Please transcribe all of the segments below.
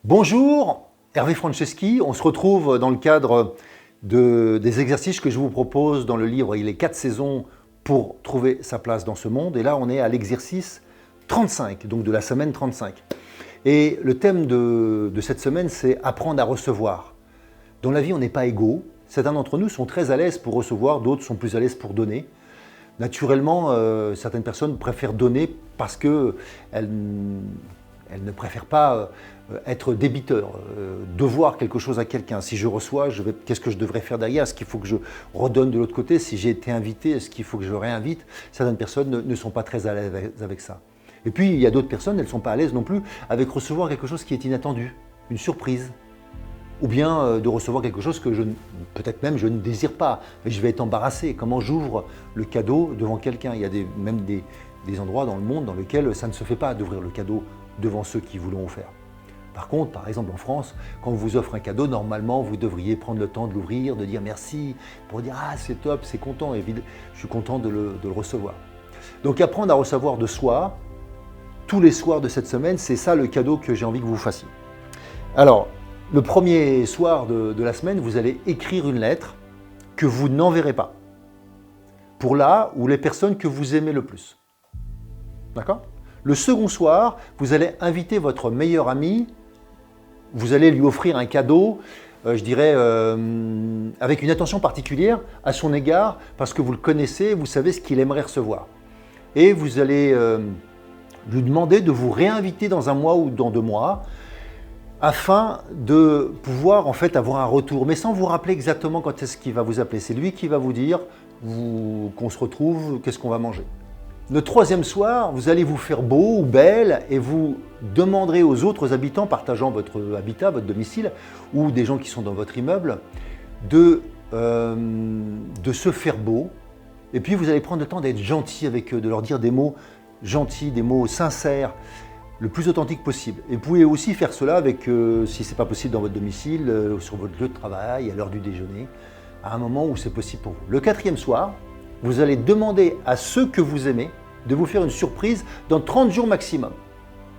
Bonjour, Hervé Franceschi. On se retrouve dans le cadre des exercices que je vous propose dans le livre Il est 4 saisons pour trouver sa place dans ce monde. Et là, on est à l'exercice 35, donc de la semaine 35. Et le thème de cette semaine, c'est apprendre à recevoir. Dans la vie, on n'est pas égaux. Certains d'entre nous sont très à l'aise pour recevoir, d'autres sont plus à l'aise pour donner. Naturellement, certaines personnes préfèrent donner parce qu'elles ne préfèrent pas être débiteur, devoir quelque chose à quelqu'un. Si je reçois, qu'est-ce que je devrais faire derrière? Est-ce qu'il faut que je redonne de l'autre côté? Si j'ai été invité, est-ce qu'il faut que je réinvite? Certaines personnes ne sont pas très à l'aise avec ça. Et puis, il y a d'autres personnes, elles ne sont pas à l'aise non plus avec recevoir quelque chose qui est inattendu, une surprise. Ou bien de recevoir quelque chose que peut-être même je ne désire pas, mais je vais être embarrassé. Comment j'ouvre le cadeau devant quelqu'un? Il y a même des endroits dans le monde dans lesquels ça ne se fait pas d'ouvrir le cadeau devant ceux qui vous l'ont offert. Par contre, par exemple en France, quand on vous offre un cadeau, normalement vous devriez prendre le temps de l'ouvrir, de dire merci, pour dire ah c'est top, c'est content, et je suis content de le recevoir. Donc apprendre à recevoir de soi, tous les soirs de cette semaine, c'est ça le cadeau que j'ai envie que vous fassiez. Alors, le premier soir de la semaine, vous allez écrire une lettre que vous n'enverrez pas, pour là ou les personnes que vous aimez le plus. D'accord ? Le second soir, vous allez inviter votre meilleur ami, vous allez lui offrir un cadeau, je dirais, avec une attention particulière à son égard, parce que vous le connaissez, vous savez ce qu'il aimerait recevoir. Et vous allez lui demander de vous réinviter dans un mois ou dans 2 mois, afin de pouvoir en fait avoir un retour, mais sans vous rappeler exactement quand est-ce qu'il va vous appeler. C'est lui qui va vous dire qu'on se retrouve, qu'est-ce qu'on va manger. Le troisième soir, vous allez vous faire beau ou belle et vous demanderez aux autres habitants partageant votre habitat, votre domicile, ou des gens qui sont dans votre immeuble, de se faire beau. Et puis vous allez prendre le temps d'être gentil avec eux, de leur dire des mots gentils, des mots sincères, le plus authentique possible. Et vous pouvez aussi faire cela avec, si ce n'est pas possible dans votre domicile, sur votre lieu de travail, à l'heure du déjeuner, à un moment où c'est possible pour vous. Le quatrième soir, vous allez demander à ceux que vous aimez de vous faire une surprise dans 30 jours maximum.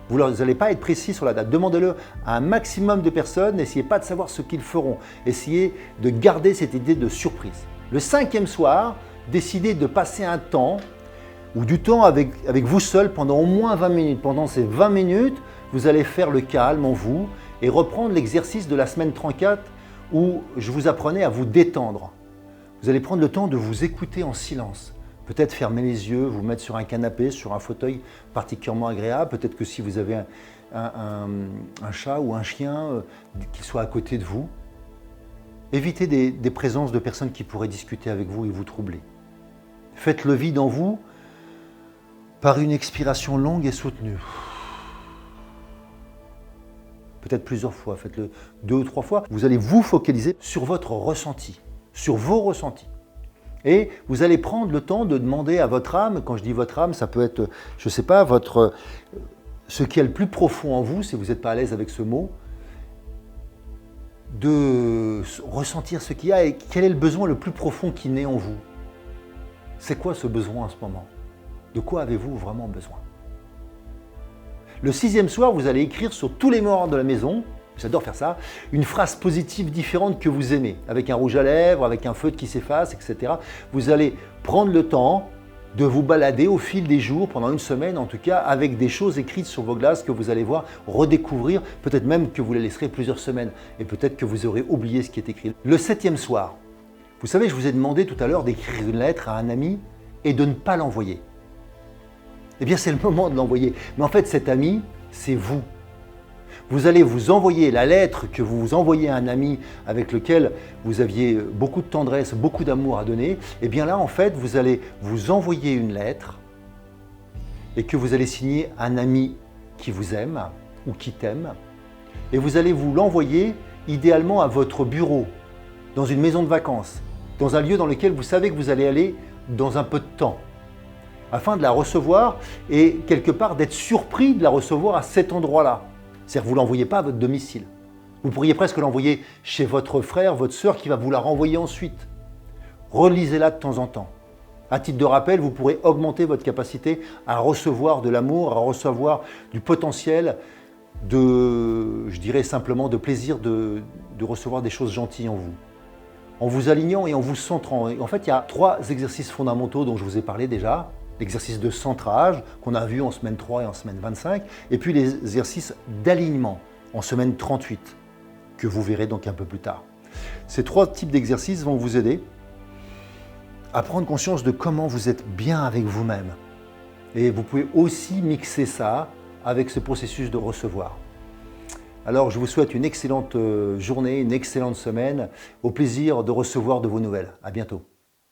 Vous n'allez pas être précis sur la date. Demandez-le à un maximum de personnes. N'essayez pas de savoir ce qu'ils feront. Essayez de garder cette idée de surprise. Le cinquième soir, décidez de passer un temps ou du temps avec vous seul pendant au moins 20 minutes. Pendant ces 20 minutes, vous allez faire le calme en vous et reprendre l'exercice de la semaine 34 où je vous apprenais à vous détendre. Vous allez prendre le temps de vous écouter en silence. Peut-être fermer les yeux, vous mettre sur un canapé, sur un fauteuil particulièrement agréable. Peut-être que si vous avez un chat ou un chien, qu'il soit à côté de vous. Évitez des présences de personnes qui pourraient discuter avec vous et vous troubler. Faites le vide en vous par une expiration longue et soutenue. Peut-être plusieurs fois, faites-le 2 ou 3 fois. Vous allez vous focaliser sur votre ressenti, sur vos ressentis. Et vous allez prendre le temps de demander à votre âme, quand je dis votre âme, ça peut être, je ne sais pas, ce qui est le plus profond en vous, si vous n'êtes pas à l'aise avec ce mot, de ressentir ce qu'il y a et quel est le besoin le plus profond qui naît en vous. C'est quoi ce besoin en ce moment? De quoi avez-vous vraiment besoin? Le 6e soir, vous allez écrire sur tous les murs de la maison, j'adore faire ça, une phrase positive différente que vous aimez, avec un rouge à lèvres, avec un feutre qui s'efface, etc. Vous allez prendre le temps de vous balader au fil des jours, pendant une semaine en tout cas, avec des choses écrites sur vos glaces que vous allez voir, redécouvrir, peut-être même que vous les laisserez plusieurs semaines, et peut-être que vous aurez oublié ce qui est écrit. Le 7e soir, vous savez, je vous ai demandé tout à l'heure d'écrire une lettre à un ami et de ne pas l'envoyer. Eh bien, c'est le moment de l'envoyer. Mais en fait, cet ami, c'est vous. Vous allez vous envoyer la lettre que vous vous envoyez à un ami avec lequel vous aviez beaucoup de tendresse, beaucoup d'amour à donner. Eh bien là, en fait, vous allez vous envoyer une lettre et que vous allez signer un ami qui vous aime ou qui t'aime. Et vous allez vous l'envoyer idéalement à votre bureau, dans une maison de vacances, dans un lieu dans lequel vous savez que vous allez aller dans un peu de temps, afin de la recevoir et quelque part d'être surpris de la recevoir à cet endroit-là. C'est-à-dire que vous ne l'envoyez pas à votre domicile. Vous pourriez presque l'envoyer chez votre frère, votre sœur qui va vous la renvoyer ensuite. Relisez-la de temps en temps. À titre de rappel, vous pourrez augmenter votre capacité à recevoir de l'amour, à recevoir du potentiel je dirais simplement, de plaisir de recevoir des choses gentilles en vous alignant et en vous centrant. En fait, il y a 3 exercices fondamentaux dont je vous ai parlé déjà. L'exercice de centrage qu'on a vu en semaine 3 et en semaine 25, et puis les exercices d'alignement en semaine 38, que vous verrez donc un peu plus tard. Ces 3 types d'exercices vont vous aider à prendre conscience de comment vous êtes bien avec vous-même. Et vous pouvez aussi mixer ça avec ce processus de recevoir. Alors je vous souhaite une excellente journée, une excellente semaine, au plaisir de recevoir de vos nouvelles. À bientôt.